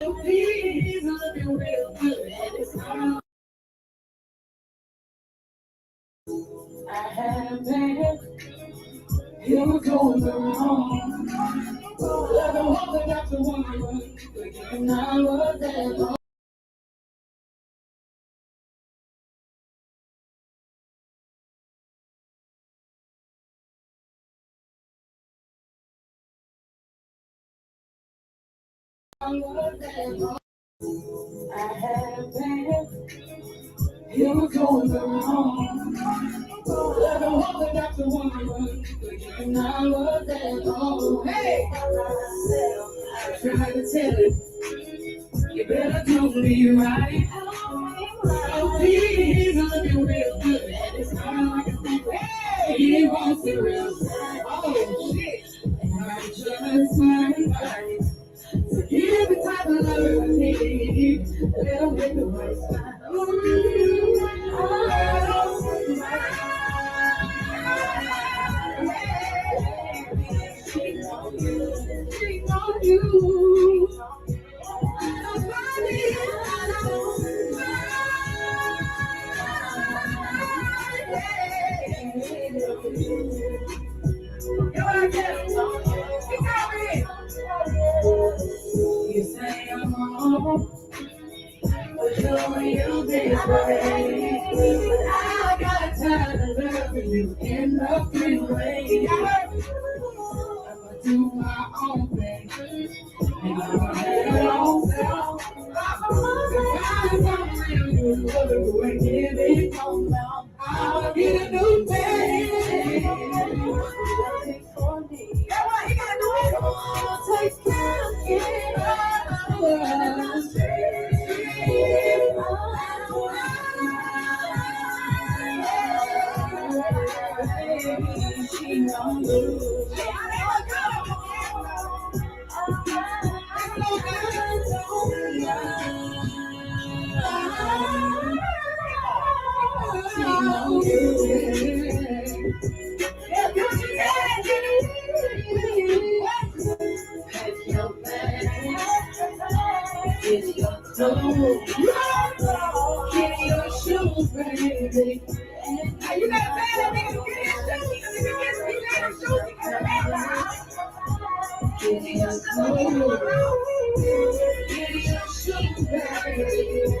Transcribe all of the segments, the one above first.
He's looking real good at his time. I have been, he was going wrong. Like a woman after woman, and I was at home. I have been, he was going wrong. Like a woman after woman, and I was at home. Hey! I tried to tell him, you better do me right. Oh, he's looking real good at his time. Hey! He wants it real time. Oh, shit! I just might find. So give the type of love I need. Little bit of my style. Cheating on you. You say I'm wrong, but you're different. I got time to love you in the freeway. I'ma do my own thing, and I'ma have it all self. If I'm real, you know the way it is. I'll get a new thing. Take care of it. Get your clothes, get your shoes, baby. Now you gotta pay that nigga to get his shoes. Get your clothes, get your shoes, baby.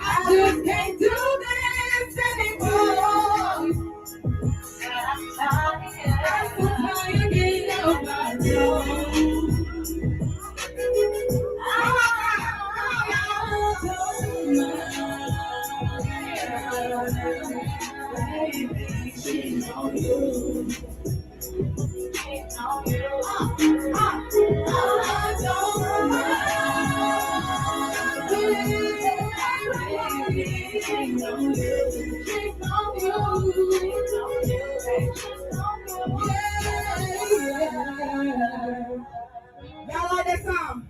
I just can't do this anymore. I'm tired of getting on my own. Baby, she's on you. She's on you. I don't mind. Baby, she's on you. She's on you. She's on you. Yeah. Y'all like that song?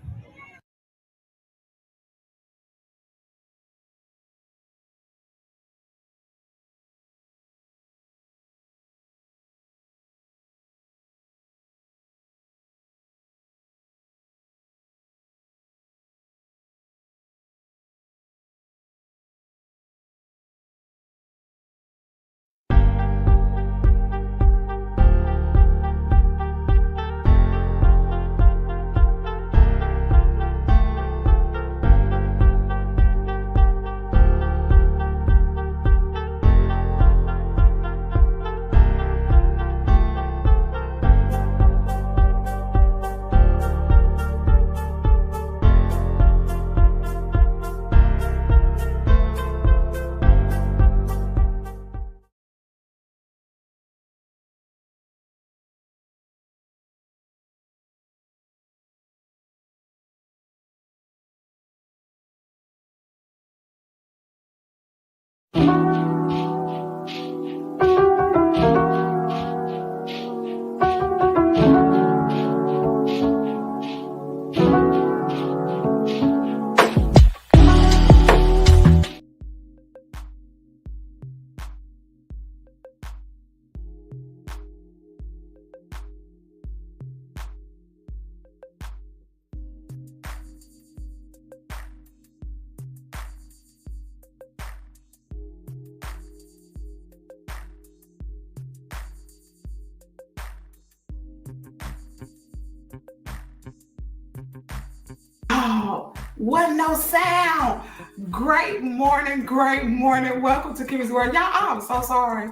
Wasn't no sound. Great morning, great morning. Welcome to Kimmy's World. Y'all, I'm so sorry.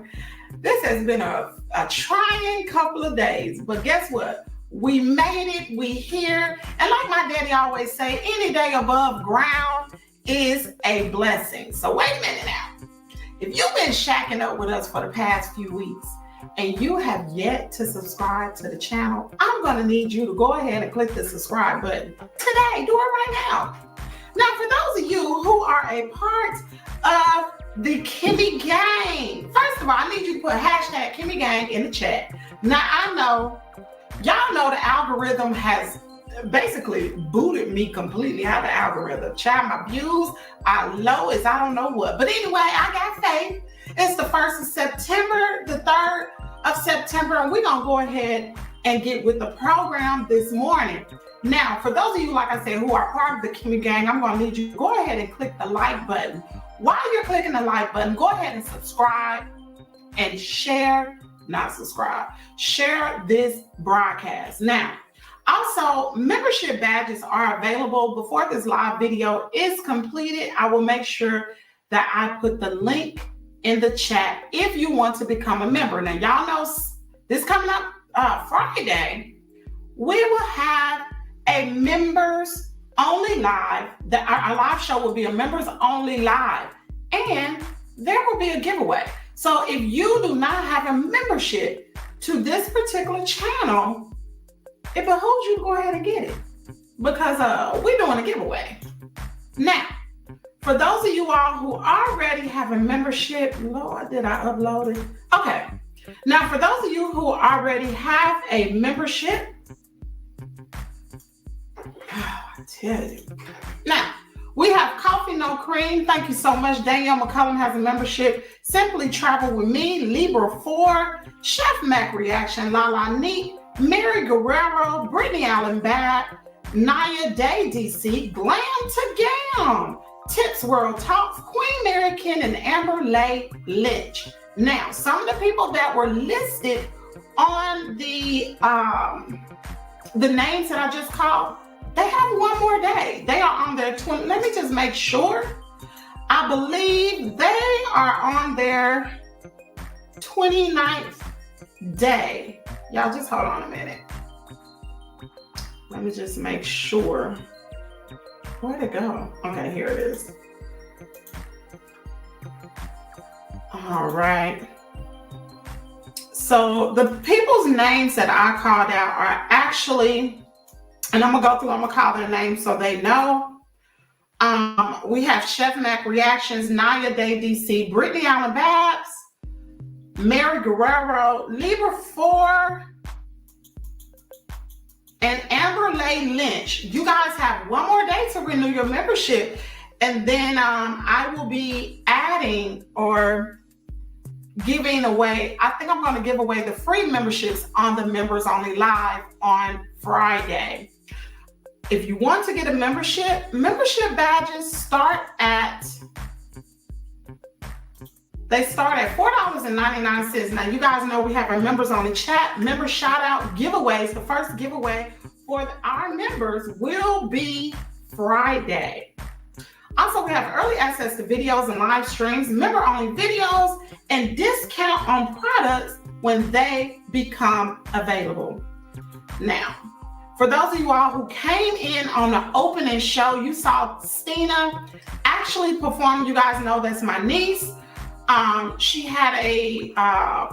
This has been a trying couple of days, but guess what? We made it, we here. And like my daddy always say, any day above ground is a blessing. So wait a minute now. If you've been shacking up with us for the past few weeks and you have yet to subscribe to the channel, I'm going to need you to go ahead and click the subscribe button today. Do it right now. Now, for those of you who are a part of the Kimmy Gang, first of all, I need you to put hashtag Kimmy Gang in the chat. Now, I know, y'all know the algorithm has basically booted me completely out of the algorithm. Child, my views are low as I don't know what. But anyway, I got faith. It's the 1st of September, the 3rd of September, and we're going to go ahead and get with the program this morning. Now, for those of you, like I said, who are part of the Kimmy Gang, I'm going to need you to go ahead and click the like button. While you're clicking the like button, go ahead and subscribe and share, not subscribe, share this broadcast. Now, also, membership badges are available. Before this live video is completed, I will make sure that I put the link in the chat if you want to become a member. Now, y'all know this coming up Friday, we will have a members only live. Our live show will be a members only live, and there will be a giveaway. So if you do not have a membership to this particular channel, it behooves you to go ahead and get it because we're doing a giveaway. Now, for those of you all who already have a membership, Lord, did I upload it? Okay. Now, for those of you who already have a membership, I tell you. Now, we have Coffee No Cream. Thank you so much. Danielle McCullum has a membership. Simply Travel With Me, Libra 4, Chef Mac Reaction, Lala Neat, Mary Guerrero, Brittany Allen Bad, Naya Day DC, Glam to Gam, Tips World Talks, Queen Mary Ken, and Amber Lay Lynch. Now, some of the people that were listed on the names that I just called, they have one more day. They are on their 20. Let me just make sure. I believe they are on their 29th day. Y'all just hold on a minute. Let me just make sure. Where'd it go? Okay, here it is. All right. So the people's names that I called out are actually, and I'm gonna go through, I'm gonna call their names so they know. We have Chef Mac Reactions, Naya Day DC, Brittany Allen Babs, Mary Guerrero, Libra 4, and Amber Lay Lynch. You guys have one more day to renew your membership, and then I will be adding or giving away, I think I'm going to give away the free memberships on the Members Only Live on Friday. If you want to get a membership badges start at $4.99. Now, you guys know we have our members only chat, member shout out giveaways. The first giveaway for our members will be Friday. Also, we have early access to videos and live streams, member only videos, and discount on products when they become available. Now, for those of you all who came in on the opening show, you saw Stina actually perform. You guys know that's my niece. She had a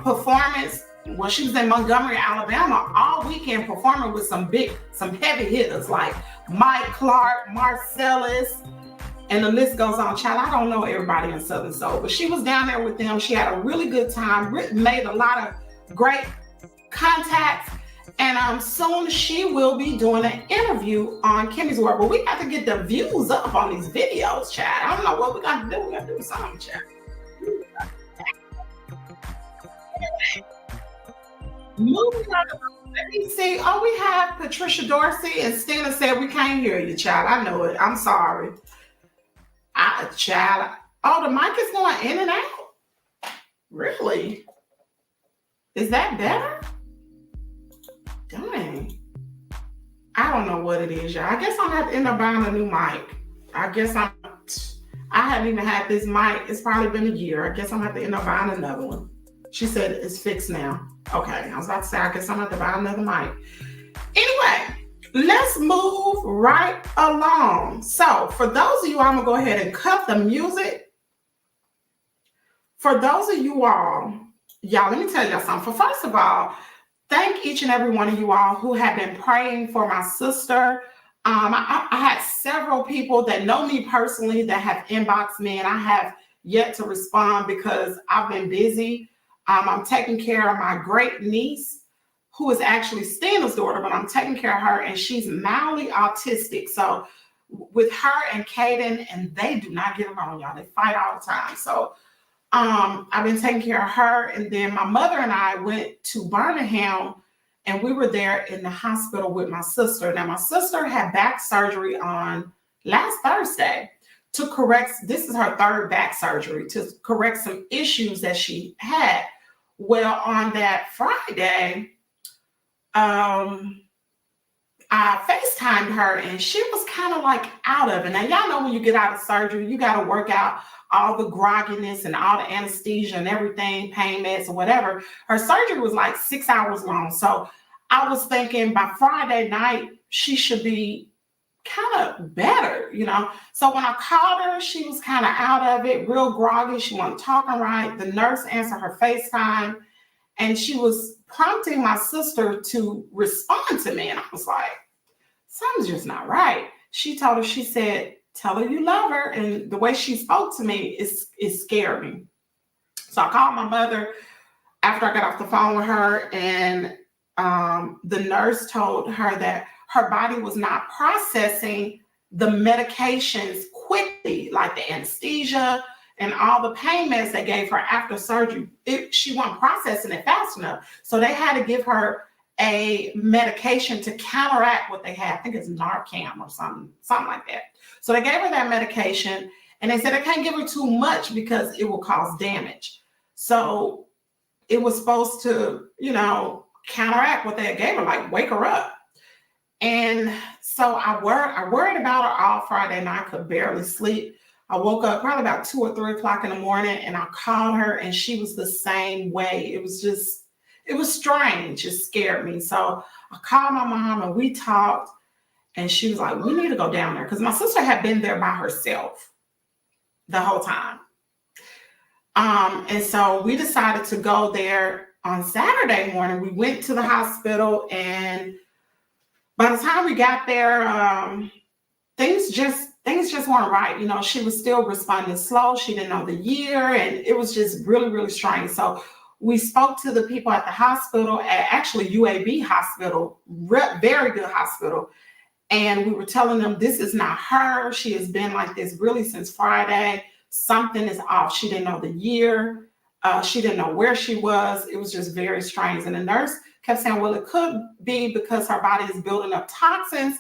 performance when she was in Montgomery, Alabama, all weekend performing with some heavy hitters like Mike Clark, Marcellus, and the list goes on. Child, I don't know everybody in Southern Soul, but she was down there with them. She had a really good time, made a lot of great contacts, and soon she will be doing an interview on Kimmy's World. But we got to get the views up on these videos, child. I don't know what we got to do. We got to do something, child. Moving on, let me see. Oh, we have Patricia Dorsey, and Stina said we can't hear you, child. I know it. I'm sorry. Child. Oh, the mic is going in and out? Really? Is that better? Dang. I don't know what it is, y'all. I guess I'm going to have to end up buying a new mic. I guess I haven't even had this mic. It's probably been a year. I guess I'm gonna have to end up buying another one. She said it's fixed now. Okay, I was about to say I guess I'm gonna have to buy another mic. Anyway, let's move right along. So for those of you, I'm gonna go ahead and cut the music. For those of you all, y'all, let me tell y'all something. First of all, thank each and every one of you all who have been praying for my sister. I had several people that know me personally that have inboxed me, and I have yet to respond because I've been busy. I'm taking care of my great niece, who is actually Stina's daughter, but I'm taking care of her, and she's mildly autistic. So with her and Kaden, and they do not get along, y'all. They fight all the time. So I've been taking care of her, and then my mother and I went to Birmingham, and we were there in the hospital with my sister. Now, my sister had back surgery on last Thursday to correct, this is her third back surgery, to correct some issues that she had. Well, on that Friday, I FaceTimed her, and she was kind of like out of it. Now, y'all know when you get out of surgery, you got to work out all the grogginess and all the anesthesia and everything, pain meds or whatever. Her surgery was like 6 hours long. So I was thinking by Friday night, she should be kind of better, you know. So when I called her, she was kind of out of it, real groggy. She wasn't talking right. The nurse answered her FaceTime, and she was prompting my sister to respond to me. And I was like, something's just not right. She told her, she said, tell her you love her. And the way she spoke to me is scared me. So I called my mother after I got off the phone with her, and the nurse told her that her body was not processing the medications quickly, like the anesthesia and all the pain meds they gave her after surgery. She wasn't processing it fast enough. So they had to give her a medication to counteract what they had. I think it's Narcan or something like that. So they gave her that medication, and they said they can't give her too much because it will cause damage. So it was supposed to, you know, counteract what they gave her, like wake her up. And so I worried about her all Friday night. I could barely sleep. I woke up probably about 2 or 3 o'clock in the morning, and I called her, and she was the same way. It was strange. It scared me. So I called my mom, and we talked, and she was like, we need to go down there, because my sister had been there by herself the whole time. And so we decided to go there on Saturday morning. We went to the hospital, and by the time we got there, things just weren't right. You know, she was still responding slow. She didn't know the year, and it was just really, really strange. So we spoke to the people at the hospital, actually UAB hospital, very good hospital. And we were telling them, this is not her. She has been like this really since Friday. Something is off. She didn't know the year. She didn't know where she was. It was just very strange. And the nurse kept saying, well, it could be because her body is building up toxins,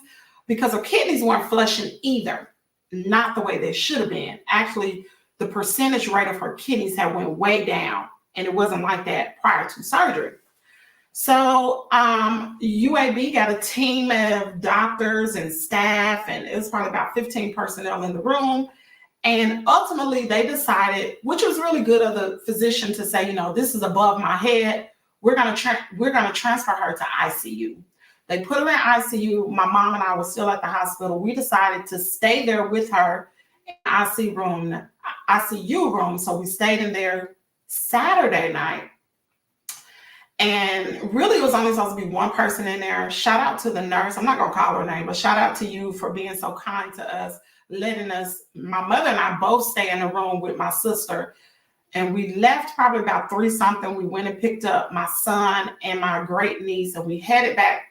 because her kidneys weren't flushing either. Not the way they should have been. Actually, the percentage rate of her kidneys had went way down, and it wasn't like that prior to surgery. So UAB got a team of doctors and staff, and it was probably about 15 personnel in the room. And ultimately, they decided, which was really good of the physician to say, you know, this is above my head. We're gonna transfer her to ICU. They put her in ICU. My mom and I were still at the hospital. We decided to stay there with her in the ICU room. So we stayed in there Saturday night. And really, it was only supposed to be one person in there. Shout out to the nurse. I'm not going to call her name, but shout out to you for being so kind to us, letting us, my mother and I both stay in the room with my sister. And we left probably about 3 something. We went and picked up my son and my great niece, and we headed back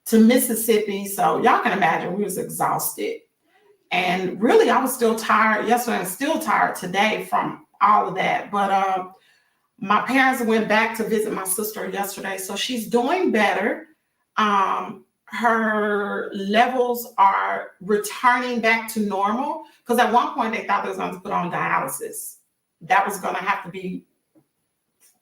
to Mississippi. So y'all can imagine we was exhausted. And really, I was still tired yesterday and still tired today from all of that. But my parents went back to visit my sister yesterday, so she's doing better. Her levels are returning back to normal, because at one point they thought they was going to put on dialysis. That was going to have to be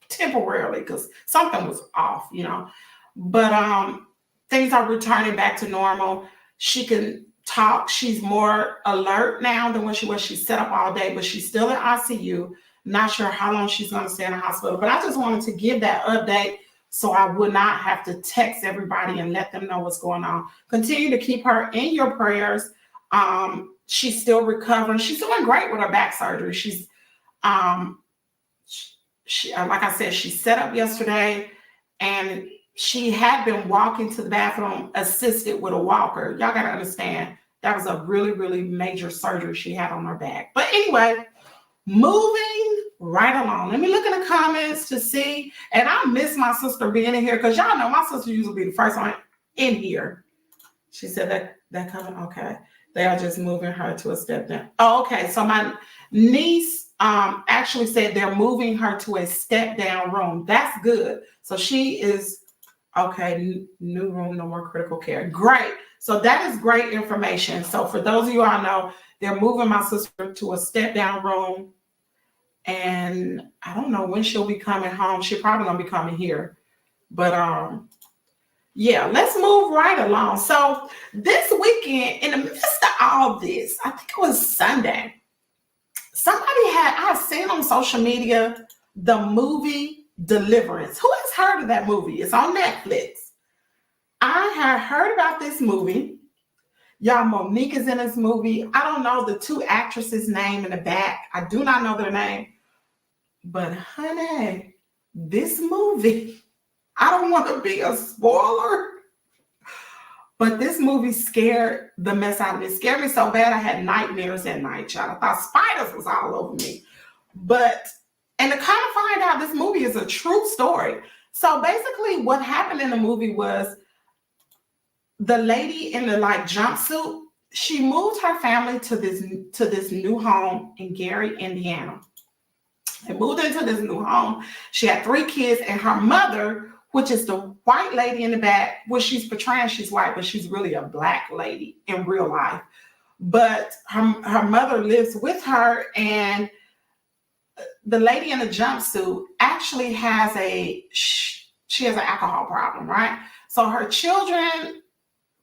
temporarily because something was off, you know. But things are returning back to normal. She can talk. She's more alert now than when she was. She's set up all day, but she's still in ICU. Not sure how long she's going to stay in the hospital, but I just wanted to give that update so I would not have to text everybody and let them know what's going on. Continue to keep her in your prayers. She's still recovering. She's doing great with her back surgery. She's, like I said, she set up yesterday, and she had been walking to the bathroom assisted with a walker. Y'all got to understand, that was a really, really major surgery she had on her back. But anyway, moving right along. Let me look in the comments to see. And I miss my sister being in here because y'all know my sister usually be the first one in here. She said that coming. Okay. They are just moving her to a step down. Oh, okay. So my niece actually said they're moving her to a step down room. That's good. So she is, okay, new room, no more critical care. Great. So that is great information. So for those of you I know, they're moving my sister to a step down room. And I don't know when she'll be coming home. She probably gonna be coming here. But yeah, let's move right along. So this weekend, in the midst of all this, I think it was Sunday, I've seen on social media the movie Deliverance. Who has heard of that movie? It's on Netflix. I had heard about this movie. Y'all, Monique is in this movie. I don't know the two actresses' name in the back. I do not know their name. But honey, this movie, I don't want to be a spoiler, but this movie scared the mess out of me. It scared me so bad I had nightmares at night, y'all. I thought spiders was all over me. And to kind of find out, this movie is a true story. So basically what happened in the movie was the lady in the jumpsuit, she moved her family to this new home in Gary, Indiana. They moved into this new home. She had 3 kids, and her mother, which is the white lady in the back, which she's portraying she's white, but she's really a black lady in real life. But her mother lives with her, and the lady in the jumpsuit actually has she has an alcohol problem, right? So her children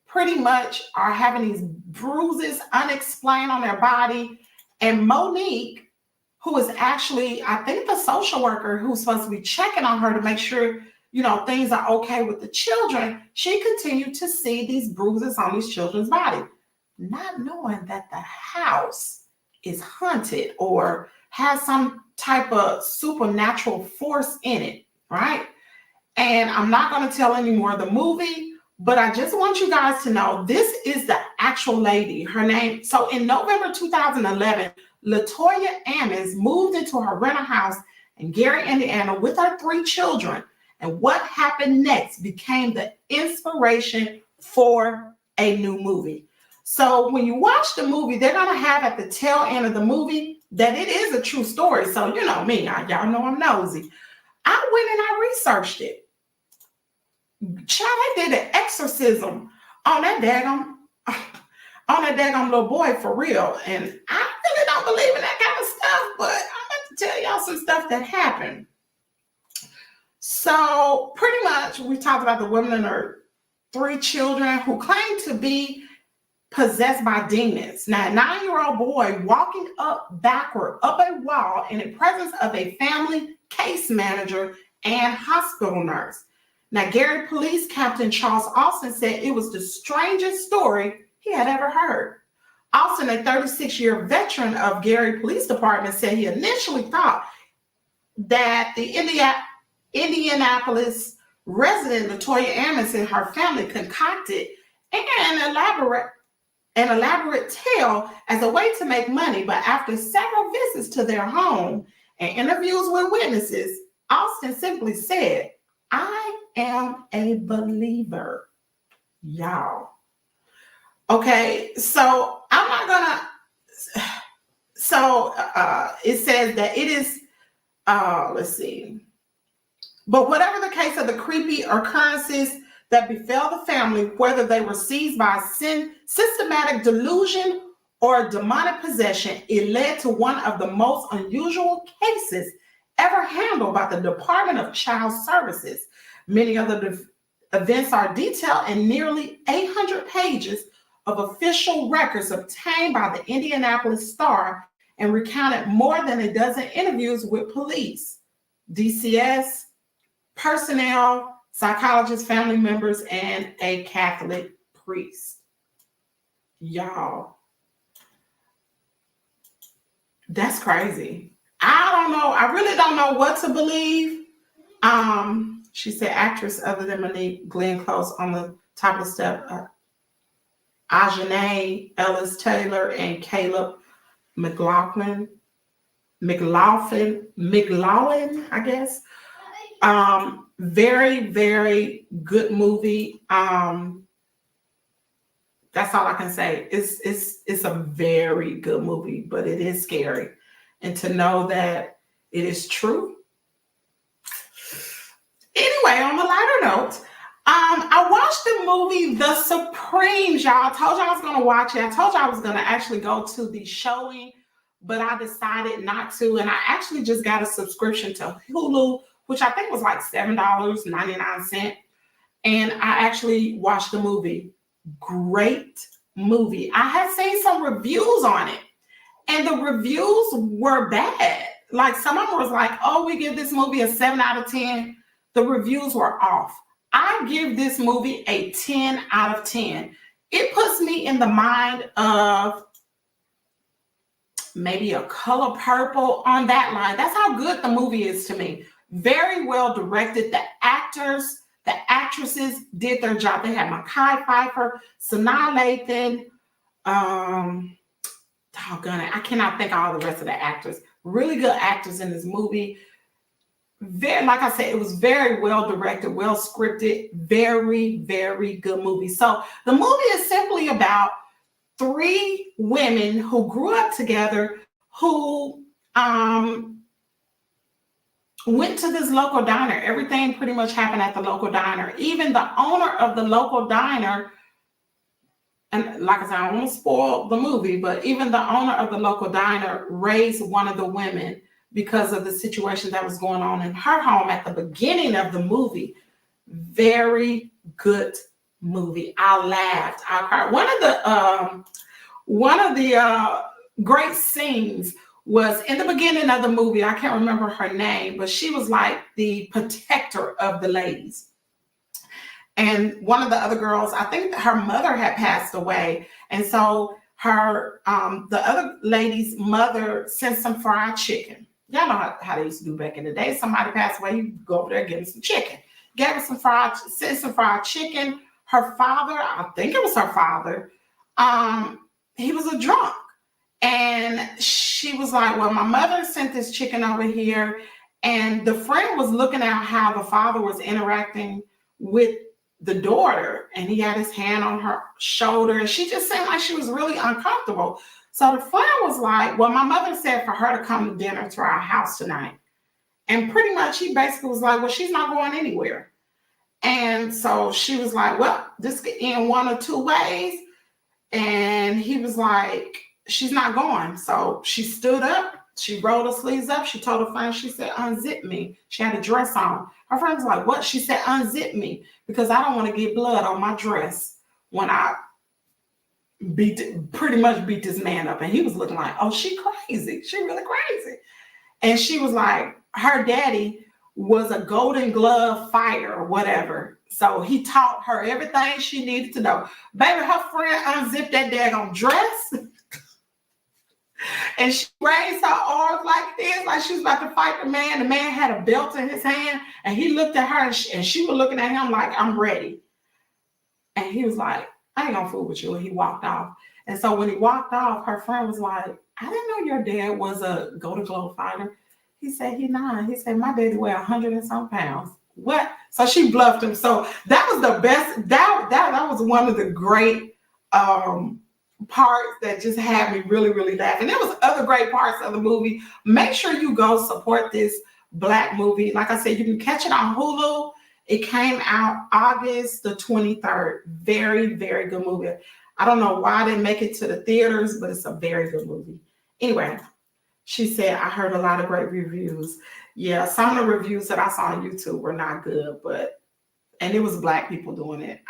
pretty much are having these bruises unexplained on their body. And Monique, who is actually, I think, the social worker who's supposed to be checking on her to make sure, things are okay with the children, she continued to see these bruises on these children's body, not knowing that the house is haunted or has some type of supernatural force in it, right? And I'm not going to tell any more of the movie, but I just want you guys to know this is the actual lady. Her name. So in November 2011, Latoya Ammons moved into her rental house in Gary, Indiana with her 3 children. And what happened next became the inspiration for a new movie. So when you watch the movie, they're going to have at the tail end of the movie that it is a true story. So you know me, y'all know I'm nosy. I went and I researched it. Child, they did an exorcism on that daggone little boy for real. And I really don't believe in that kind of stuff, but I'm about to tell y'all some stuff that happened. So pretty much we talked about the woman and her 3 children who claimed to be possessed by demons. Now, a 9-year-old boy walking backward up a wall in the presence of a family case manager and hospital nurse. Now, Gary Police Captain Charles Austin said it was the strangest story he had ever heard. Austin, a 36-year veteran of Gary Police Department, said he initially thought that the Indianapolis resident Latoya Ammons and her family concocted an elaborate tale as a way to make money. But after several visits to their home and interviews with witnesses, Austin simply said, "I am a believer." Y'all. Okay, so I'm not gonna. So it says that it is. Let's see. But whatever the case of the creepy occurrences that befell the family, whether they were seized by systematic delusion or demonic possession, it led to one of the most unusual cases ever handled by the Department of Child Services. Many of the events are detailed in nearly 800 pages of official records obtained by the Indianapolis Star and recounted more than a dozen interviews with police, DCS, personnel, psychologists, family members, and a Catholic priest. Y'all, that's crazy. I don't know. I really don't know what to believe. She said actress other than Monique Glenn Close on the top of the step. Ajane Ellis Taylor and Caleb McLaughlin, I guess. Very, very good movie. That's all I can say. It's a very good movie, but it is scary. And to know that it is true. Anyway, on the lighter note, I watched the movie The Supremes, y'all. I told you I was going to watch it. I told you I was going to actually go to the showing, but I decided not to. And I actually just got a subscription to Hulu, which I think was like $7.99. And I actually watched the movie. Great movie. I had seen some reviews on it, and the reviews were bad. Like some of them was like, oh, we give this movie a 7 out of 10. The reviews were off. I give this movie a 10 out of 10. It puts me in the mind of maybe A Color Purple on that line. That's how good the movie is to me. Very well directed. The actors, the actresses did their job. They had Mekhi Phifer, Sanaa Lathan, doggone it, I cannot think of all the rest of the actors. Really good actors in this movie. Very, like I said, it was very well directed, well scripted, very, very good movie. So the movie is simply about 3 women who grew up together, who went to this local diner. Everything pretty much happened at the local diner. Even the owner of the local diner, and like I said, I won't spoil the movie, but even the owner of the local diner raised one of the women because of the situation that was going on in her home at the beginning of the movie. Very good movie. I laughed. I cried. One of the great scenes was in the beginning of the movie. I can't remember her name, but she was like the protector of the ladies. And one of the other girls, I think her mother had passed away. And so her, the other lady's mother sent some fried chicken. Y'all know how they used to do back in the day. Somebody passed away, you go over there and get them some chicken. Gave her some sent some fried chicken. Her father, I think it was her father, he was a drunk. And she was like, well, my mother sent this chicken over here. And the friend was looking at how the father was interacting with the daughter. And he had his hand on her shoulder. And she just seemed like she was really uncomfortable. So the friend was like, well, my mother said for her to come to dinner to our house tonight. And pretty much he basically was like, well, she's not going anywhere. And so she was like, well, this could end one or two ways. And he was like, she's not going. So she stood up, she rolled her sleeves up, she told her friend, she said, unzip me. She had a dress on. Her friend was like, what? She said, unzip me, because I don't want to get blood on my dress when I pretty much beat this man up. And he was looking like, oh, she crazy. She really crazy. And she was like, her daddy was a Golden Glove fighter or whatever. So he taught her everything she needed to know. Baby, her friend unzipped that daggone dress. And she raised her arms like this, like she was about to fight the man. The man had a belt in his hand, and he looked at her, and she was looking at him like, I'm ready. And he was like, I ain't gonna fool with you. And he walked off. And so when he walked off, her friend was like, I didn't know your dad was a Golden Glove fighter. He said, he not. He said, my daddy weighed 100 and some pounds. What? So she bluffed him. So that was the best. That was one of the great parts that just had me really, really laughing. There was other great parts of the movie. Make sure you go support this Black movie. Like I said, you can catch it on Hulu. It came out August the 23rd. Very, very good movie. I don't know why I didn't make it to the theaters, but it's a very good movie. Anyway, she said, I heard a lot of great reviews. Yeah, some of the reviews that I saw on YouTube were not good, and it was Black people doing it.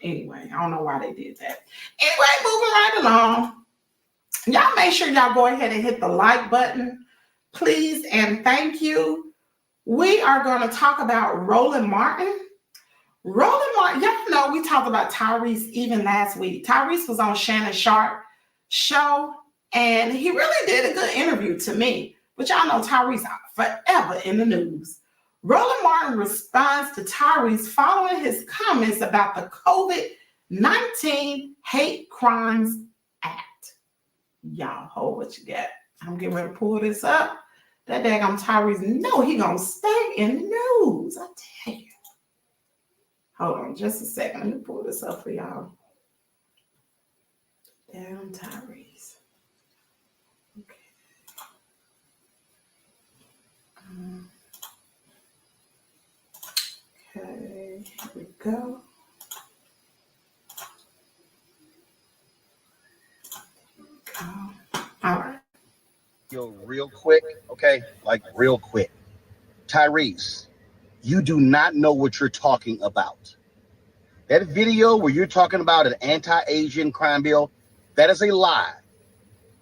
Anyway, I don't know why they did that. Anyway, moving right along. Y'all make sure y'all go ahead and hit the like button, please, and thank you. We are going to talk about Roland Martin. Roland Martin, y'all know we talked about Tyrese even last week. Tyrese was on Shannon Sharp show, and he really did a good interview to me. But y'all know Tyrese forever in the news. Roland Martin responds to Tyrese following his comments about the COVID-19 Hate Crimes Act. Y'all hold what you got. I'm getting ready to pull this up. That daggone Tyrese, no, he gonna stay in the news. I tell you. Hold on just a second. Let me pull this up for y'all. Damn Tyrese. Okay. Okay, here we go. All right. Yo, real quick, okay? Like real quick. Tyrese, you do not know what you're talking about. That video where you're talking about an anti-Asian crime bill, that is a lie.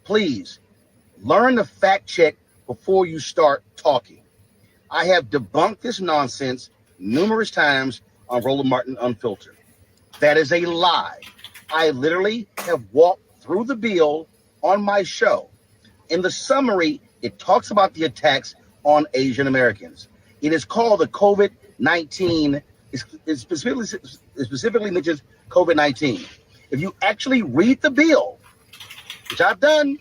Please, learn to fact check before you start talking. I have debunked this nonsense numerous times on Roland Martin Unfiltered. That is a lie. I literally have walked through the bill on my show. In the summary, it talks about the attacks on Asian Americans. It is called the COVID-19. It specifically mentions COVID-19. If you actually read the bill, which I've done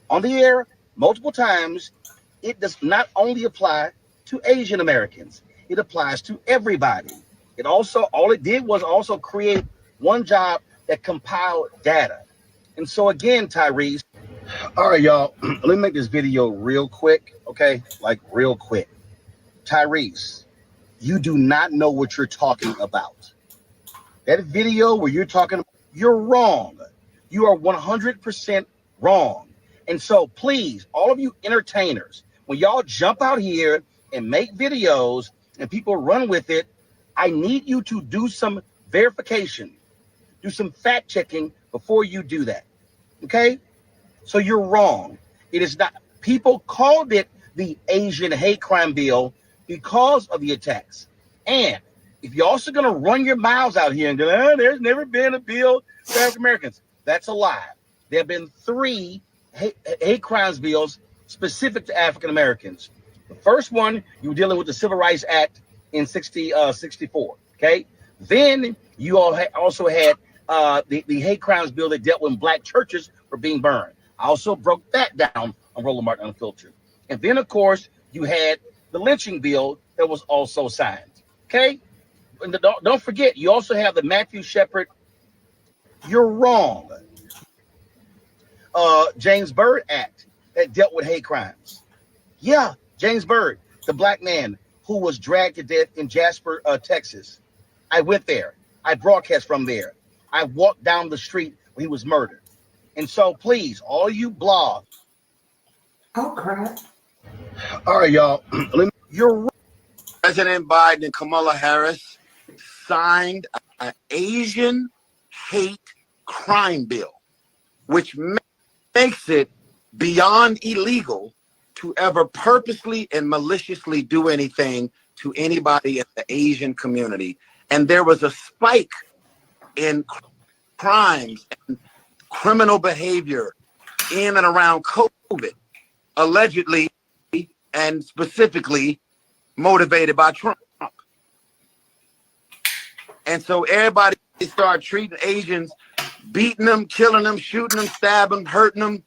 on the air multiple times, it does not only apply to Asian Americans. It applies to everybody. It also, all it did was also create one job that compiled data. And so again, Tyrese, all right, y'all, let me make this video real quick, okay? Like real quick. Tyrese, you do not know what you're talking about. That video where you're talking, you're wrong. You are 100% wrong. And so please, all of you entertainers, when y'all jump out here and make videos and people run with it, I need you to do some verification, do some fact checking before you do that, okay? So you're wrong. It is not, people called it the Asian hate crime bill because of the attacks. And if you're also gonna run your mouths out here and go, oh, there's never been a bill for African Americans, that's a lie. There have been 3 hate crimes bills specific to African Americans. The first one, you were dealing with the Civil Rights Act in 64, okay? Then you all also had the hate crimes bill that dealt with black churches were being burned. I also broke that down on Roland Martin Unfiltered. And then, of course, you had the lynching bill that was also signed, okay? And don't forget, you also have the Matthew Shepard, you're wrong, James Byrd Act that dealt with hate crimes. Yeah, James Byrd, the black man who was dragged to death in Jasper, Texas. I went there. I broadcast from there. I walked down the street when he was murdered. And so please, all you blogs. Oh, crap. All right, y'all. You're right. President Biden and Kamala Harris signed an Asian hate crime bill, which makes it beyond illegal to ever purposely and maliciously do anything to anybody in the Asian community. And there was a spike in crimes and criminal behavior in and around COVID, allegedly and specifically motivated by Trump. And so everybody started treating Asians, beating them, killing them, shooting them, stabbing them, hurting them.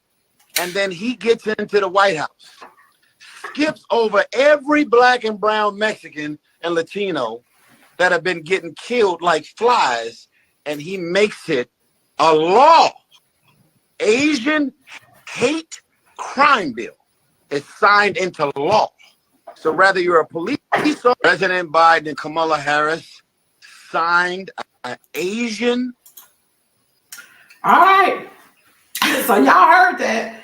And then he gets into the White House, skips over every black and brown Mexican and Latino that have been getting killed like flies, and he makes it a law. Asian hate crime bill is signed into law. So whether you're a police officer, President Biden and Kamala Harris signed an Asian. All right. So y'all heard that.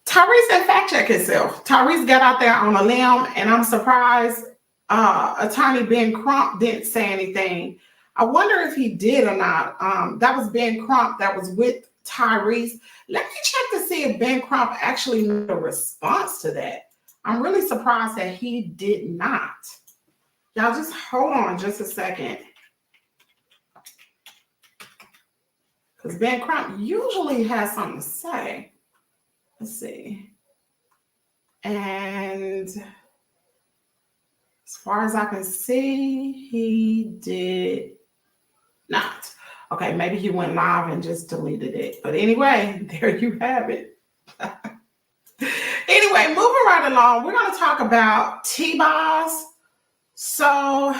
Tyrese didn't fact check himself. Tyrese got out there on a limb, and I'm surprised Attorney Ben Crump didn't say anything I wonder if he did or not. That was Ben Crump that was with Tyrese. Let me check to see if Ben Crump actually made a response to that. I'm really surprised that he did not. Y'all just hold on just a second. Because Ben Crump usually has something to say. Let's see. And as far as I can see, he did not. Okay, maybe he went live and just deleted it. But anyway, there you have it. Anyway, moving right along, we're going to talk about T-Boz. So,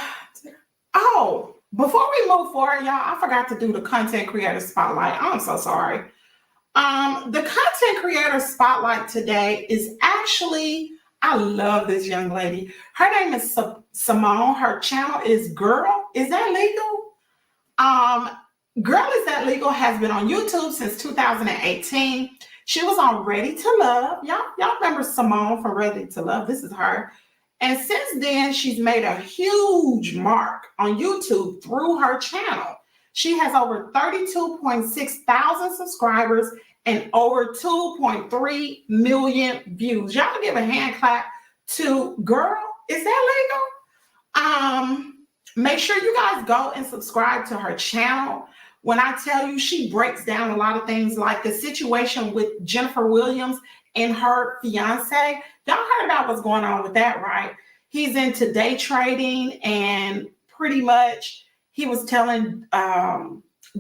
before we move forward, y'all, I forgot to do the content creator spotlight. I'm so sorry. The content creator spotlight today is actually, I love this young lady. Her name is Simone. Her channel is Girl, Is That Legal? Girl, Is That Legal has been on YouTube since 2018. She was on Ready to Love. Y'all remember Simone from Ready to Love? This is her. And since then, she's made a huge mark on YouTube through her channel. She has over 32.6 thousand subscribers and over 2.3 million views. Y'all give a hand clap to Girl, Is That Legal? Make sure you guys go and subscribe to her channel. When I tell you, she breaks down a lot of things like the situation with Jennifer Williams and her fiance. Y'all heard about what's going on with that, right? He's into day trading, and pretty much he was telling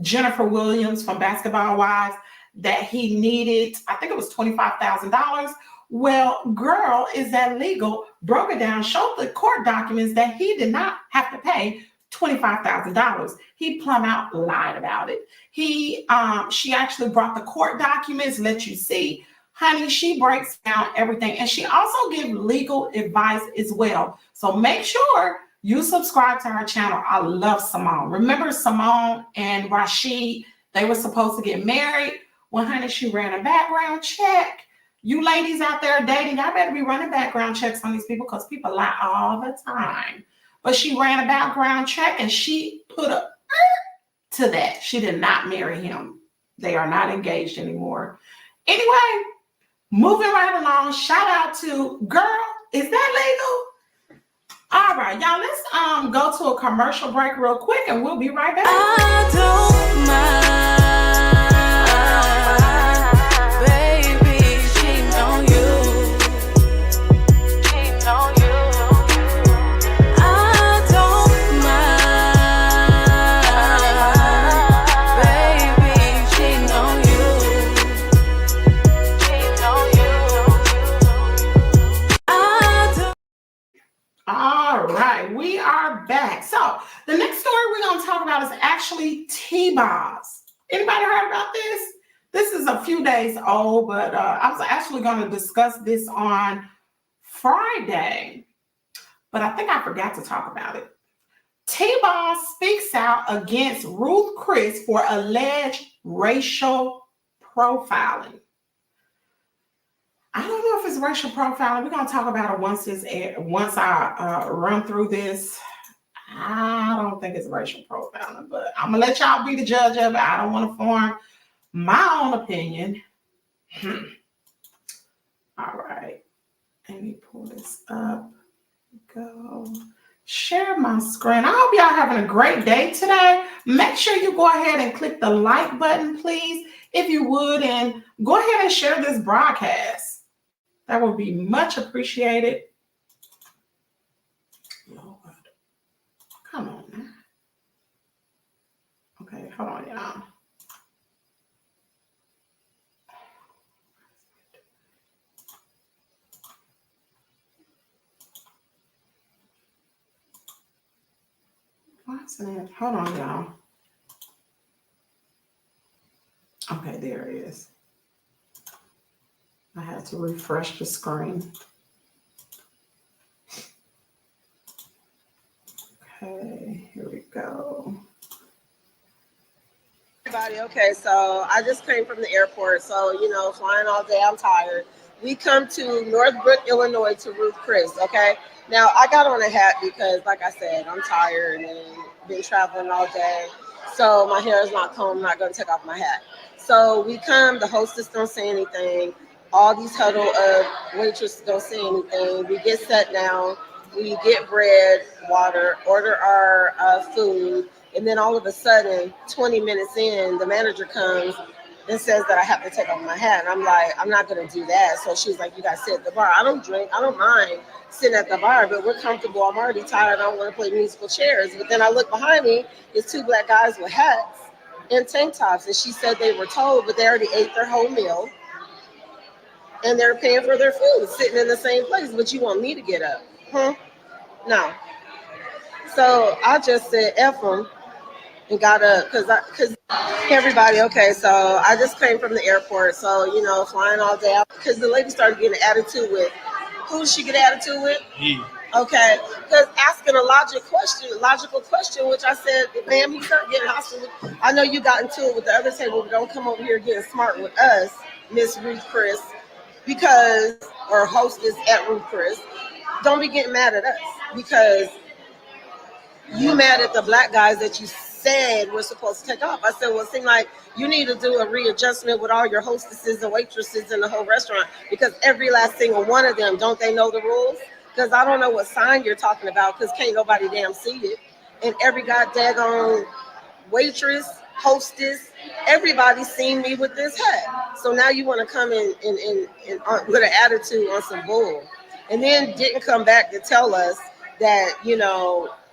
Jennifer Williams from Basketball Wives that he needed, I think it was $25,000. Well, Girl, Is That Legal broke it down, showed the court documents that he did not have to pay $25,000. He plumb out lied about it. She actually brought the court documents, let you see. Honey, she breaks down everything. And she also gives legal advice as well. So make sure you subscribe to her channel. I love Simone. Remember Simone and Rashid, they were supposed to get married. Well, honey, she ran a background check. You ladies out there dating, y'all better be running background checks on these people because people lie all the time. But she ran a background check and she put a to that. She did not marry him. They are not engaged anymore. Anyway, moving right along, shout out to Girl, Is That Legal? All right, y'all, let's go to a commercial break real quick and we'll be right back. I don't mind. All right, we are back. So the next story we're going to talk about is actually T-Boz. Anybody heard about this? This is a few days old, but I was actually going to discuss this on Friday, but I think I forgot to talk about it. T-Boz speaks out against Ruth Chris for alleged racial profiling. I don't know if it's racial profiling. We're going to talk about it once I run through this. I don't think it's racial profiling, but I'm going to let y'all be the judge of it. I don't want to form my own opinion. All right. Let me pull this up. Go. Share my screen. I hope y'all having a great day today. Make sure you go ahead and click the like button, please, if you would, and go ahead and share this broadcast. That would be much appreciated. Lord. Come on now. Okay, hold on, y'all. What's that? Hold on, y'all. Okay, there it is. I had to refresh the screen. Okay, here we go. Everybody, okay, so I just came from the airport, so, flying all day, I'm tired. We come to Northbrook, Illinois to Ruth Chris, okay? Now I got on a hat because, like I said, I'm tired and been traveling all day, so my hair is not combed. I'm not going to take off my hat. So we come. The hostess don't say anything. All these huddle up waitresses don't say anything. We get set down. We get bread, water, order our food, and then all of a sudden, 20 minutes in, the manager comes and says that I have to take off my hat. And I'm like, I'm not going to do that. So she's like, you got to sit at the bar. I don't drink. I don't mind sitting at the bar, but we're comfortable. I'm already tired. I don't want to play musical chairs. But then I look behind me, it's two black guys with hats and tank tops. And she said they were told, but they already ate their whole meal. And they're paying for their food, sitting in the same place. But you want me to get up? No. So I just said, F them. And got up because everybody, okay, so I just came from the airport, so flying all day out because the lady started getting an attitude with who did she get attitude with? Okay, because asking a logical question, which I said, ma'am, you start getting hostile. I know you got into it with the other table, but don't come over here getting smart with us, Miss Ruth Chris, or hostess at Ruth Chris. Don't be getting mad at us because you mad at the black guys that you said we're supposed to take off. I said, well, it seems like you need to do a readjustment with all your hostesses and waitresses in the whole restaurant because every last single one of them, don't they know the rules? Because I don't know what sign you're talking about because can't nobody damn see it. And every goddamn waitress, hostess, everybody seen me with this hat. So now you want to come in with an attitude on some bull. And then didn't come back to tell us that,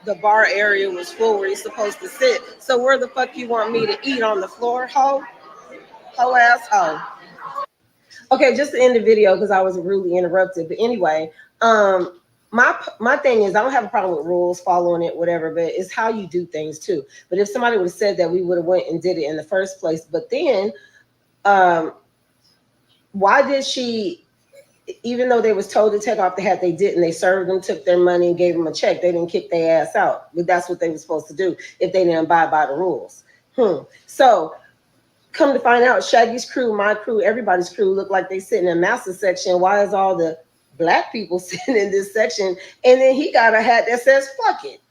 the bar area was full where you're supposed to sit. So where the fuck you want me to eat, on the floor, ho ass ho? Okay, just to end the video because I was rudely interrupted. But anyway, my thing is I don't have a problem with rules, following it, whatever, but it's how you do things too. But if somebody would have said that, we would have went and did it in the first place. But then why did she, even though they was told to take off the hat, they didn't. They served them, took their money, and gave them a check. They didn't kick their ass out. But that's what they were supposed to do if they didn't abide by the rules. So come to find out, Shaggy's crew, my crew, everybody's crew look like they sit in a master section. Why is all the black people sitting in this section? And then he got a hat that says fuck it.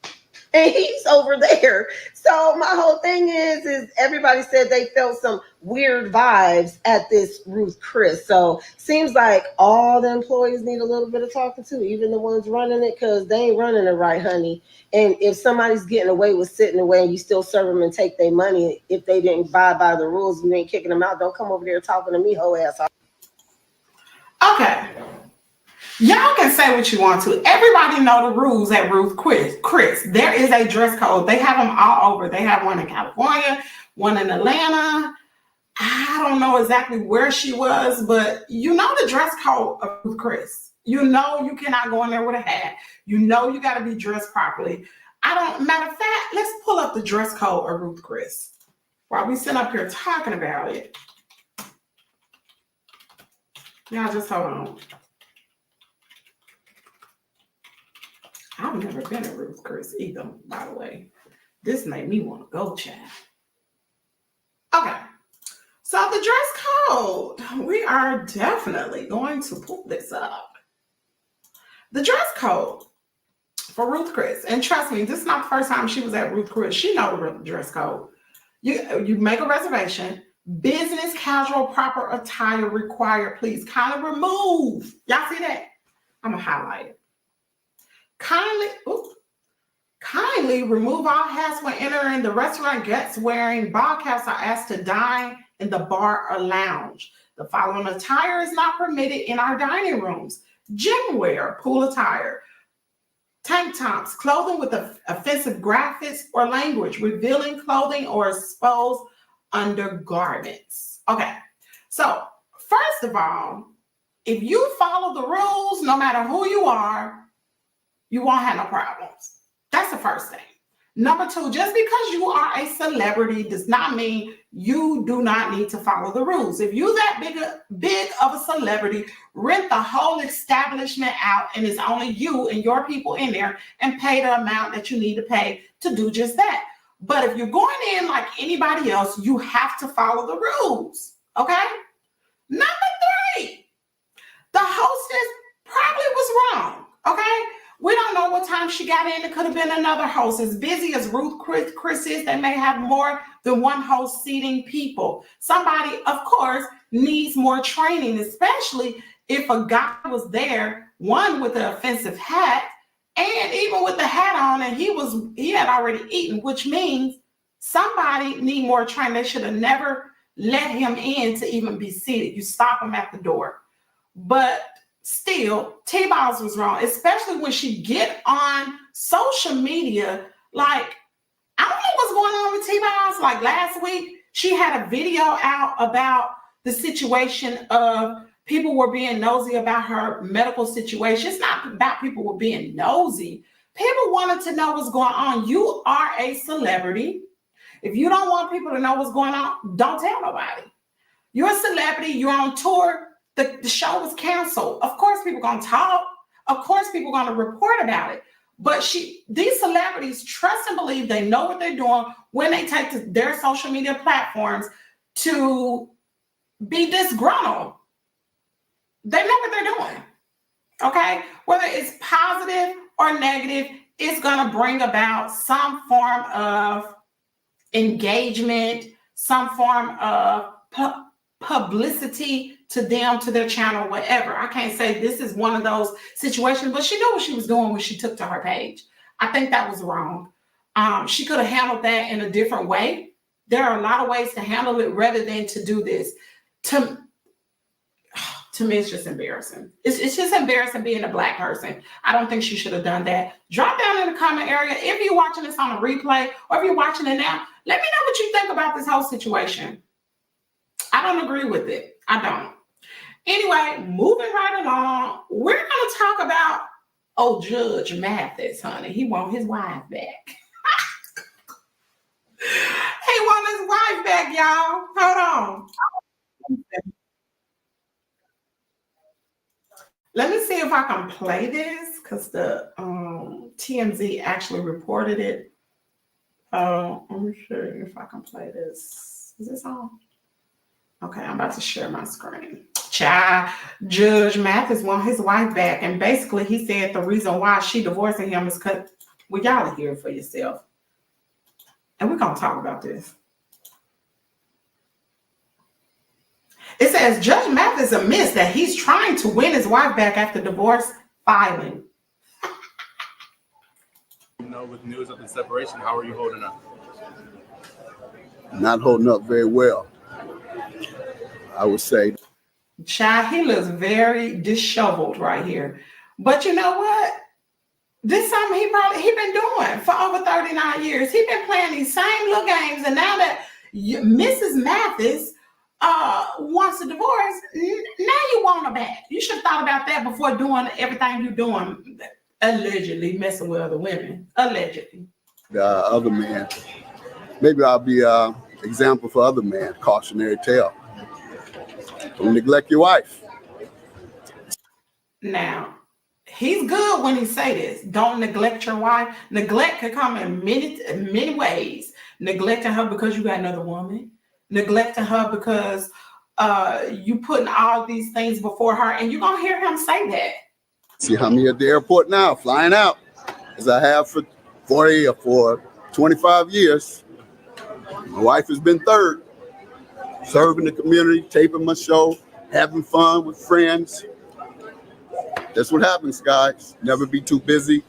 And he's over there. So my whole thing is everybody said they felt some weird vibes at this Ruth Chris. So seems like all the employees need a little bit of talking to, even the ones running it, because they ain't running it right, honey. And if somebody's getting away with sitting away and you still serve them and take their money, if they didn't abide by the rules, you ain't kicking them out. Don't come over there talking to me, hoe ass. Okay. Y'all can say what you want to. Everybody know the rules at Ruth Chris. There is a dress code. They have them all over. They have one in California, one in Atlanta. I don't know exactly where she was, but you know the dress code of Ruth Chris. You know you cannot go in there with a hat. You know you got to be dressed properly. Matter of fact, let's pull up the dress code of Ruth Chris while we sit up here talking about it. Y'all just hold on. I've never been to Ruth Chris either, by the way. This made me want to go, child. Okay. So the dress code, we are definitely going to pull this up. The dress code for Ruth Chris, and trust me, this is not the first time she was at Ruth Chris. She knows the dress code. You make a reservation. Business casual proper attire required. Please kindly remove. Y'all see that? I'm going to highlight it. Kindly remove all hats when entering the restaurant. Guests wearing ball caps are asked to dine in the bar or lounge. The following attire is not permitted in our dining rooms: gym wear, pool attire, tank tops, clothing with offensive graphics or language, revealing clothing or exposed undergarments. Okay, so first of all, if you follow the rules, no matter who you are, you won't have no problems. That's the first thing. Number two, just because you are a celebrity does not mean you do not need to follow the rules. If you're that big of a celebrity, rent the whole establishment out and it's only you and your people in there, and pay the amount that you need to pay to do just that. But if you're going in like anybody else, you have to follow the rules, okay? Number three, the hostess probably was wrong, okay? We don't know what time she got in. It could have been another host. As busy as Ruth Chris is, they may have more than one host seating people. Somebody, of course, needs more training, especially if a guy was there, one with an offensive hat, and even with the hat on, and he had already eaten, which means somebody need more training. They should have never let him in to even be seated. You stop him at the door. But still, T-Balls was wrong, especially when she get on social media. Like, I don't know what's going on with T-Balls. Like last week, she had a video out about the situation of people were being nosy about her medical situation. It's not about people were being nosy. People wanted to know what's going on. You are a celebrity. If you don't want people to know what's going on, don't tell nobody. You're a celebrity. You're on tour. The show was canceled. Of course, people are going to talk. Of course, people are going to report about it. But these celebrities trust and believe they know what they're doing when they take to their social media platforms to be disgruntled. They know what they're doing. Okay? Whether it's positive or negative, it's going to bring about some form of engagement, some form of publicity to them, to their channel, whatever. I can't say this is one of those situations, but she knew what she was doing when she took to her page. I think that was wrong. She could have handled that in a different way. There are a lot of ways to handle it rather than to do this. To me, it's just embarrassing. It's just embarrassing being a Black person. I don't think she should have done that. Drop down in the comment area. If you're watching this on a replay or if you're watching it now, let me know what you think about this whole situation. I don't agree with it. I don't. Anyway, moving right along, we're going to talk about, Judge Mathis, honey. He want his wife back. He want his wife back, y'all. Hold on. Let me see if I can play this because the TMZ actually reported it. Let me show you if I can play this. Is this on? Okay, I'm about to share my screen. Child, Judge Mathis want his wife back. And basically he said the reason why she divorcing him is because, well, y'all hear it for yourself. And we're going to talk about this. It says Judge Mathis admits that he's trying to win his wife back after divorce filing. With news of the separation, how are you holding up? Not holding up very well, I would say. Child, he looks very disheveled right here. But you know what? This is something he been doing for over 39 years. He's been playing these same little games. And now that Mrs. Mathis wants a divorce, now you want her back. You should have thought about that before doing everything you're doing, allegedly messing with other women. Allegedly. Other men. Maybe I'll be an example for other men. Cautionary tale. Don't neglect your wife. Now, he's good when he say this. Don't neglect your wife. Neglect can come in many ways. Neglecting her because you got another woman. Neglecting her because you putting all these things before her. And you're going to hear him say that. See how many at the airport now, flying out, as I have for 40 or for 25 years. My wife has been third. Serving the community, taping my show, having fun with friends. That's what happens, guys. Never be too busy.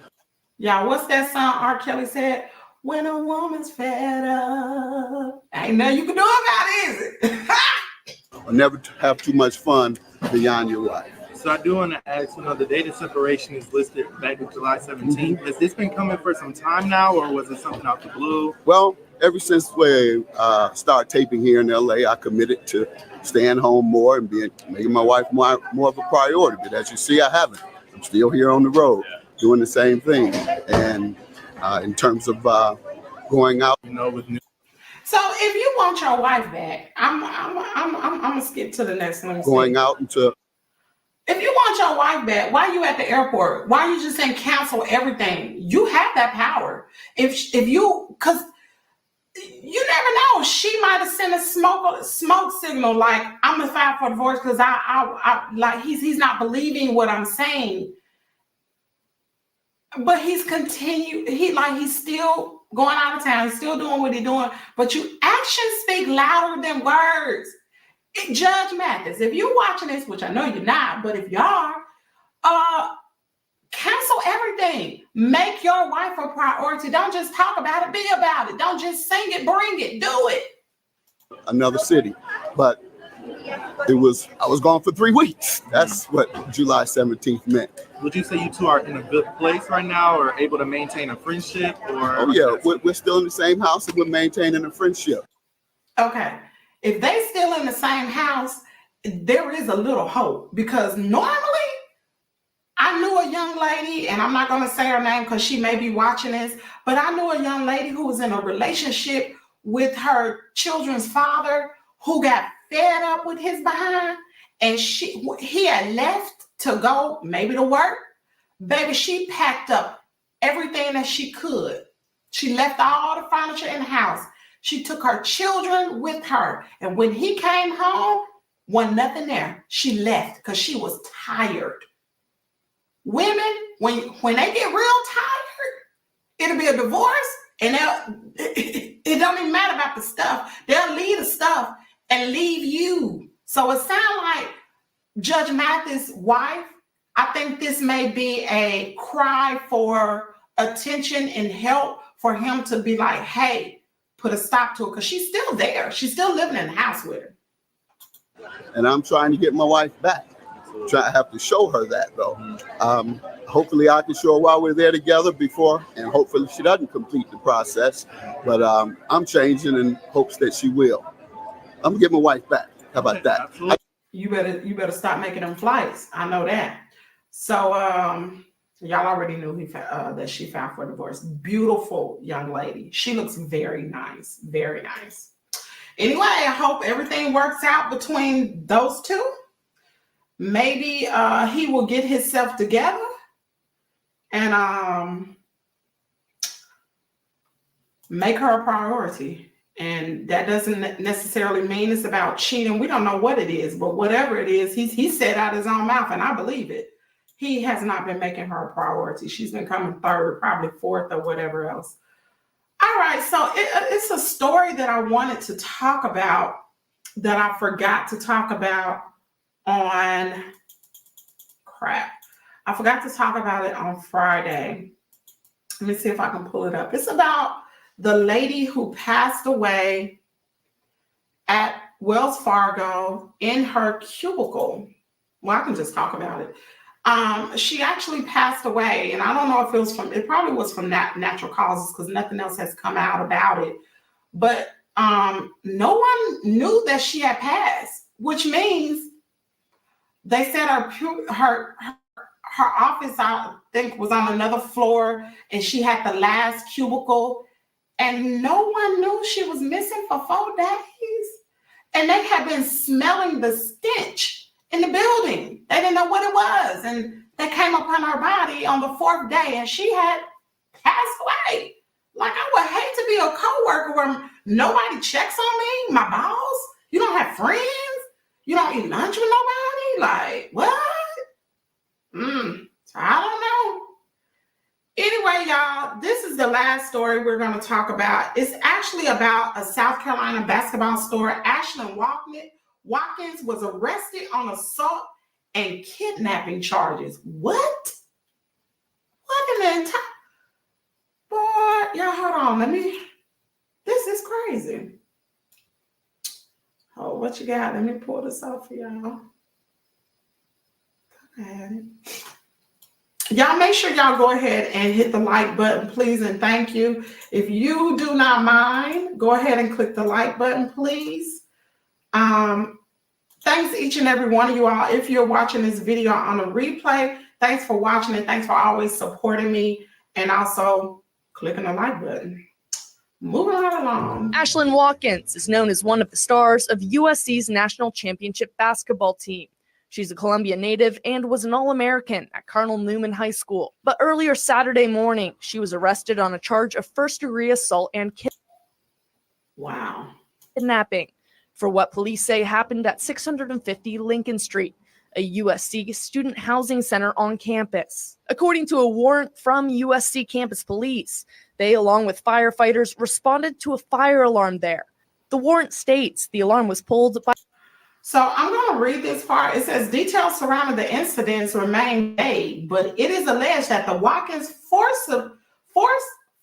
Yeah, what's that song R. Kelly said? When a woman's fed up. Ain't nothing you can do about it, is it? Or never have too much fun beyond your wife. So I do want to ask, the date of separation is listed back in July 17th. Has this been coming for some time now, or was it something out the blue? Well, ever since we started taping here in LA, I committed to staying home more and making my wife more of a priority. But as you see, I haven't. I'm still here on the road doing the same thing. And in terms of going out, with new. So if you want your wife back, I'm gonna skip to the next one. Going out into. If you want your wife back, why are you at the airport? Why are you just saying cancel everything? You have that power. Because you never know. She might have sent a smoke signal like I'm gonna file for divorce because I like he's not believing what I'm saying. But he's still going out of town, he's still doing what he's doing, but actions speak louder than words. Judge Mathis, if you're watching this, which I know you're not, but if you are, cancel everything. Make your wife a priority. Don't just talk about it, be about it. Don't just sing it, bring it, do it. Another city, but I was gone for 3 weeks. That's what July 17th meant. Would you say you two are in a good place right now, or able to maintain a friendship? Or Oh yeah, we're still in the same house and we're maintaining a friendship. Okay, if they still in the same house, there is a little hope, because normally I knew a young lady, and I'm not going to say her name because she may be watching this, but I knew a young lady who was in a relationship with her children's father, who got fed up with his behind, and he had left to go maybe to work. Baby, she packed up everything that she could. She left all the furniture in the house. She took her children with her, and when he came home, wasn't nothing there. She left because she was tired. Women, when they get real tired, it'll be a divorce, and it don't even matter about the stuff. They'll leave the stuff and leave you. So it sounds like Judge Mathis' wife, I think this may be a cry for attention and help for him to be like, hey, put a stop to it, because she's still there. She's still living in the house with her. And I'm trying to get my wife back. I have to show her that, though. Hopefully I can show her while we're there together before, and hopefully she doesn't complete the process. But I'm changing in hopes that she will. I'm gonna get my wife back. How about that? You better stop making them flights. I know that. So y'all already knew that she filed for divorce. Beautiful young lady. She looks very nice, very nice. Anyway, I hope everything works out between those two. Maybe he will get himself together and make her a priority. And that doesn't necessarily mean it's about cheating. We don't know what it is, but whatever it is, he said out his own mouth, and I believe it. He has not been making her a priority. She's been coming third, probably fourth, or whatever else. All right, so it's a story that I wanted to talk about that I forgot to talk about on I forgot to talk about it on Friday. Let me see if I can pull it up. It's about the lady who passed away at Wells Fargo in her cubicle. Well, I can just talk about it. She actually passed away, and I don't know if it probably was from natural causes, because nothing else has come out about it. But no one knew that she had passed, which means they said her office, I think, was on another floor, and she had the last cubicle, and no one knew she was missing for 4 days. And they had been smelling the stench in the building. They didn't know what it was, and they came upon her body on the 4th day, and she had passed away. Like, I would hate to be a coworker where nobody checks on me, my boss. You don't have friends. You don't eat lunch with nobody. Like, what? I don't know. Anyway, y'all, this is the last story we're going to talk about. It's actually about a South Carolina basketball star. Ashlin Watkins was arrested on assault and kidnapping charges. What? What in the entire... Boy, y'all, hold on. This is crazy. Oh, what you got? Let me pull this off for y'all. Okay. Y'all make sure y'all go ahead and hit the like button, please, and thank you. If you do not mind, go ahead and click the like button, please. Thanks each and every one of you all. If you're watching this video on a replay, thanks for watching and thanks for always supporting me and also clicking the like button. Moving right along. Ashlin Watkins is known as one of the stars of USC's national championship basketball team. She's a Columbia native and was an All-American at Cardinal Newman High School. But earlier Saturday morning, she was arrested on a charge of first-degree assault and kidnapping for what police say happened at 650 Lincoln Street. a USC student housing center on campus. According to a warrant from USC campus police, they, along with firefighters, responded to a fire alarm there. The warrant states the alarm was pulled by. So I'm going to read this part. It says details surrounding the incidents remain vague, but it is alleged that the Watkins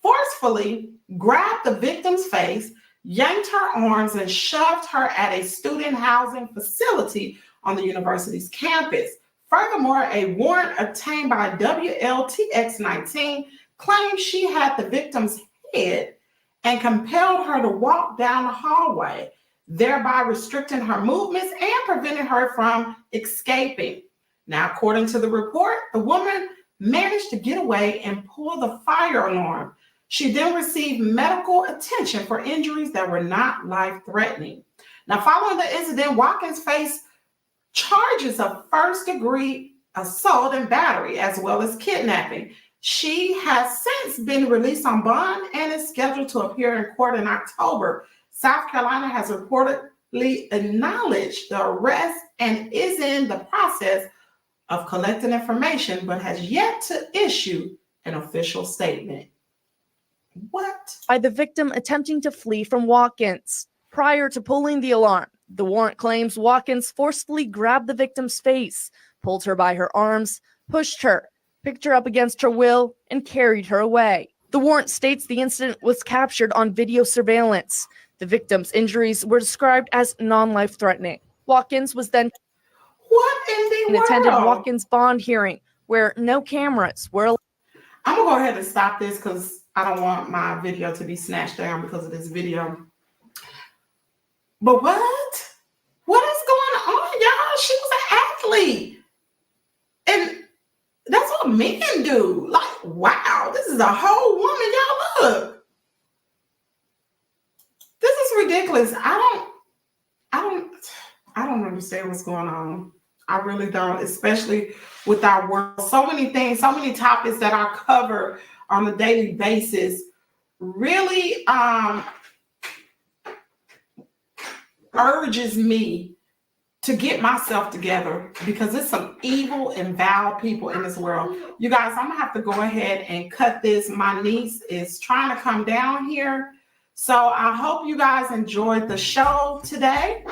forcefully grabbed the victim's face, yanked her arms, and shoved her at a student housing facility on the university's campus. Furthermore, a warrant obtained by WLTX 19 claims she had the victim's head and compelled her to walk down the hallway, thereby restricting her movements and preventing her from escaping. Now, according to the report, the woman managed to get away and pull the fire alarm. She then received medical attention for injuries that were not life-threatening. Now, following the incident, Watkins faced charges of first-degree assault and battery, as well as kidnapping. She has since been released on bond and is scheduled to appear in court in October. South Carolina has reportedly acknowledged the arrest and is in the process of collecting information, but has yet to issue an official statement. What? By the victim attempting to flee from Watkins. Prior to pulling the alarm, the warrant claims Watkins forcefully grabbed the victim's face, pulled her by her arms, pushed her, picked her up against her will, and carried her away. The warrant states the incident was captured on video surveillance. The victim's injuries were described as non-life-threatening. Watkins was then attended Watkins' bond hearing, where no cameras were allowed. I'm going to go ahead and stop this because I don't want my video to be snatched down because of this video. But what? What is going on, y'all? She was an athlete. And that's what men do. Like, wow, this is a whole woman. Y'all look. This is ridiculous. I don't understand what's going on. I really don't, especially with our world. So many things, so many topics that I cover on a daily basis really urges me to get myself together because there's some evil and vile people in this world. You guys, I'm gonna have to go ahead and cut this. My niece is trying to come down here. So I hope you guys enjoyed the show today.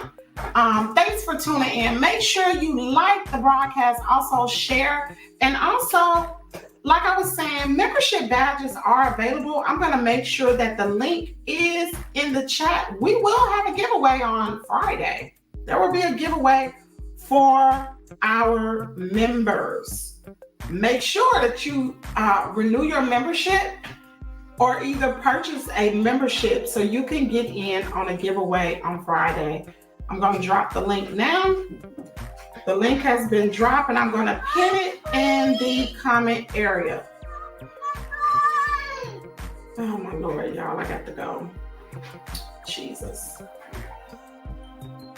Thanks for tuning in. Make sure you like the broadcast, also share, and also, like I was saying, membership badges are available. I'm going to make sure that the link is in the chat. We will have a giveaway on Friday. There will be a giveaway for our members. Make sure that you renew your membership or either purchase a membership so you can get in on a giveaway on Friday. I'm going to drop the link now. The link has been dropped and I'm going to pin it in the comment area. Oh my Lord, y'all, I got to go. Jesus.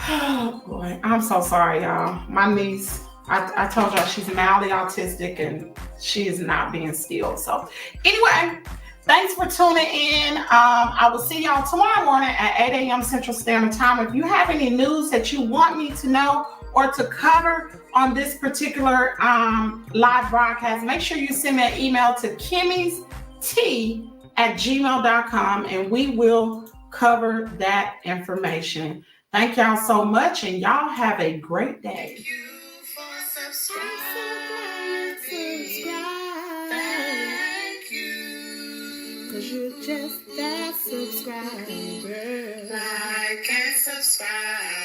Oh boy, I'm so sorry, y'all. My niece, I told y'all she's mildly autistic and she is not being still. So anyway, thanks for tuning in. I will see y'all tomorrow morning at 8 a.m. Central Standard Time. If you have any news that you want me to know or to cover on this particular live broadcast, make sure you send me an email to kimmy't@gmail.com and we will cover that information. Thank y'all so much and y'all have a great day. Cause you're just that subscriber. Like and subscribe.